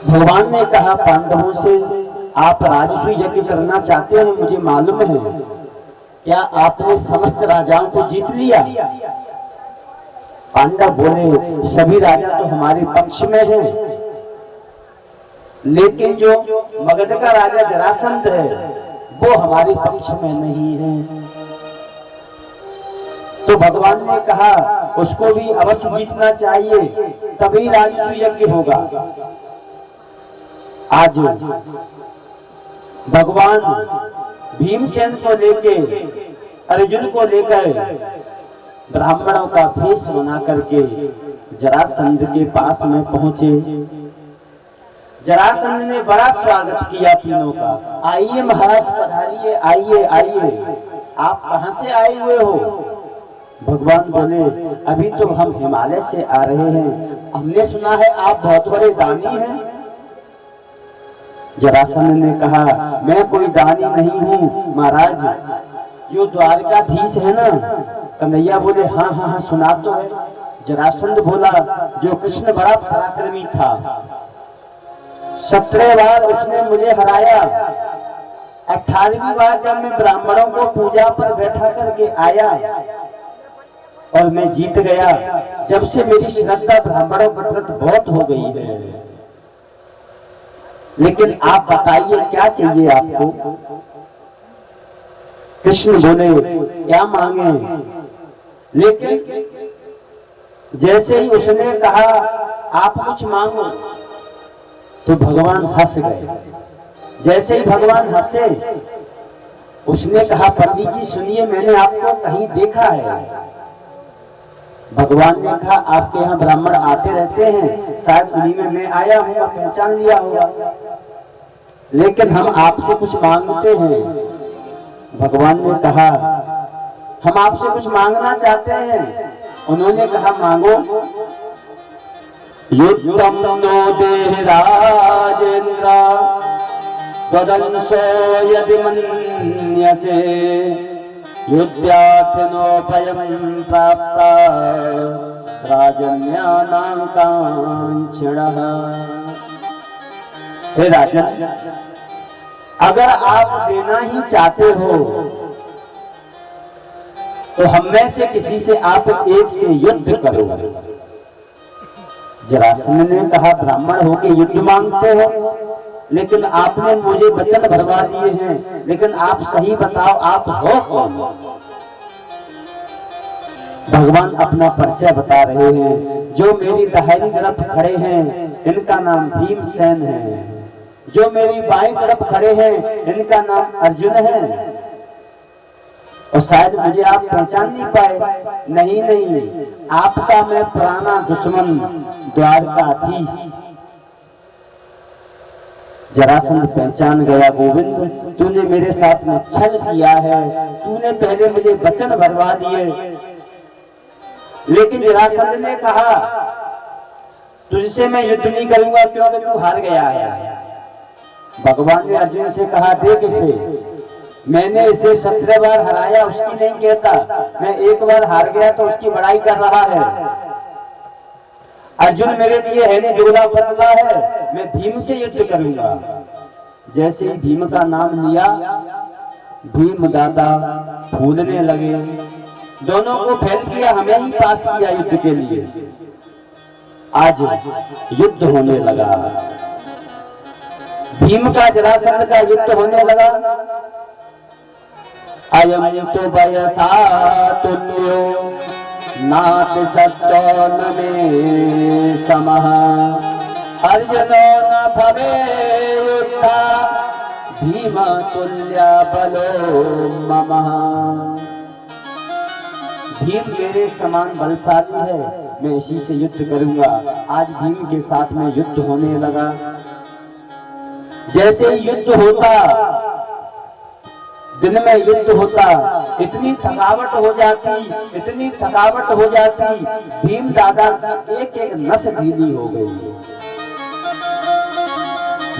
भगवान ने कहा पांडवों से, आप राजस्व यज्ञ करना चाहते हैं, मुझे मालूम है। क्या आपने समस्त राजाओं को जीत लिया? पांडव बोले, सभी राजा तो हमारे पक्ष में हैं, लेकिन जो मगध का राजा जरासंध है वो हमारे पक्ष में नहीं है। तो भगवान ने कहा उसको भी अवश्य जीतना चाहिए, तभी राजस्व यज्ञ होगा। आज भगवान भीमसेन को लेके, अर्जुन को लेकर ब्राह्मणों का भेष बना करके जरासंध के पास में पहुंचे। जरासंध ने बड़ा स्वागत किया तीनों का। आइए महाराज पधारिए, आइए आइए, आप कहां से आए हुए हो? भगवान बोले, अभी तो हम हिमालय से आ रहे हैं, हमने सुना है आप बहुत बड़े दानी हैं। जरासंध ने कहा, मैं कोई दानी नहीं हूँ महाराज, जो द्वारकाधीश है ना। कन्हैया बोले, हाँ हाँ हाँ सुना तो है। जरासंध बोला, जो कृष्ण बड़ा पराक्रमी था, 17 बार उसने मुझे हराया, 18वीं बार जब मैं ब्राह्मणों को पूजा पर बैठा करके आया और मैं जीत गया, जब से मेरी श्रद्धा ब्राह्मणों के प्रति बहुत हो गई है। लेकिन आप बताइए क्या चाहिए आपको? कृष्ण बोले, क्या मांगे? लेकिन जैसे ही उसने कहा आप कुछ मांगो, तो भगवान हंस गए। जैसे ही भगवान हंसे, उसने कहा, पंडित जी सुनिए, मैंने आपको कहीं देखा है। भगवान ने कहा, आपके यहाँ ब्राह्मण आते रहते हैं, शायद उन्हीं में मैं आया हूँ, पहचान लिया होगा, लेकिन हम आपसे कुछ मांगते हैं। भगवान ने कहा, हम आपसे कुछ मांगना चाहते हैं। उन्होंने कहा, मांगो। युद्धम नो देह राजेंद्र त्वदंसो यदि मन्यसे युद्धार्थनोपयं प्राप्ता राजन्यानां कांक्षिणः। हे राजन, अगर आप देना ही चाहते हो तो हम में से किसी से आप एक से युद्ध करो। जरासंध ने कहा, ब्राह्मण होके युद्ध मांगते हो, लेकिन आपने मुझे वचन भरवा दिए हैं, लेकिन आप सही बताओ आप हो कौन? भगवान अपना परिचय बता रहे हैं। जो मेरी दाहिनी तरफ खड़े हैं इनका नाम भीमसेन है, जो मेरी बाईं तरफ खड़े हैं इनका नाम अर्जुन है। और शायद मुझे आप पहचान नहीं पाए। नहीं नहीं, आपका मैं पुराना दुश्मन द्वारकाधीश। जरासंध पहचान गया, गोविंद तूने मेरे साथ में छल किया है, तूने पहले मुझे वचन भरवा दिए। लेकिन जरासंध ने कहा, तुझसे मैं युद्ध नहीं करूंगा क्योंकि तू हार गया है। भगवान ने अर्जुन से कहा, देख इसे, मैंने इसे 17 बार हराया उसकी नहीं कहता, मैं एक बार हार गया तो उसकी बड़ाई कर रहा है। अर्जुन मेरे लिए है नहीं, दुबला पतला है, मैं भीम से युद्ध करूंगा। जैसे ही भीम का नाम लिया, भीम दादा फूलने लगे, दोनों को फेल किया, हमें ही पास किया युद्ध के लिए। आज युद्ध होने लगा, भीम का जरासंध का युद्ध होने लगा। अयं तो वयसा तुल्यो नाति सत्तो न मे समः अर्जुनो न भवे युद्धा भीम तुल्य बलो ममः। भीम मेरे समान बलशाली है, मैं इसी से युद्ध करूंगा। आज भीम के साथ में युद्ध होने लगा। जैसे ही युद्ध होता, दिन में युद्ध होता, इतनी थकावट हो जाती, इतनी थकावट हो जाती, भीम दादा की एक एक नस ढीली हो गई।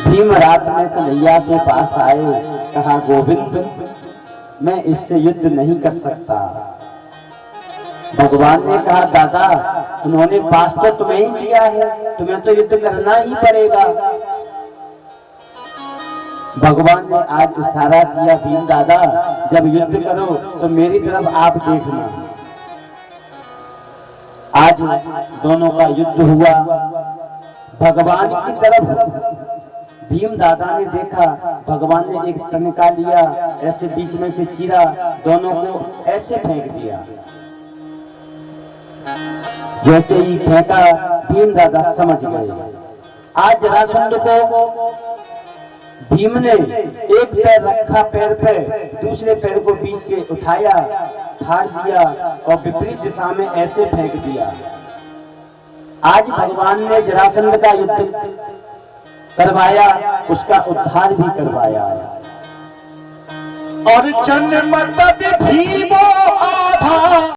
भीम रात में कन्हैया के पास आए, कहा, गोविंद मैं इससे युद्ध नहीं कर सकता। भगवान ने कहा, दादा उन्होंने पास तो तुम्हें ही किया है, तुम्हें तो युद्ध करना ही पड़ेगा। भगवान ने आज इशारा किया, भीम दादा जब युद्ध करो तो मेरी तरफ आप देखना। आज दोनों का युद्ध हुआ, भगवान की तरफ भीम दादा ने देखा, भगवान ने एक तनिका लिया, ऐसे बीच में से चीरा, दोनों को ऐसे फेंक दिया। जैसे ही फेंका भीम दादा समझ गए। आज जरासंध को भीम ने एक पैर रखा पैर पे, दूसरे पैर को बीच से उठाया, फाड़ दिया और विपरीत दिशा में ऐसे फेंक दिया। आज भगवान ने जरासंध का युद्ध करवाया, उसका उद्धार भी करवाया। और जन्मत भीमो आधा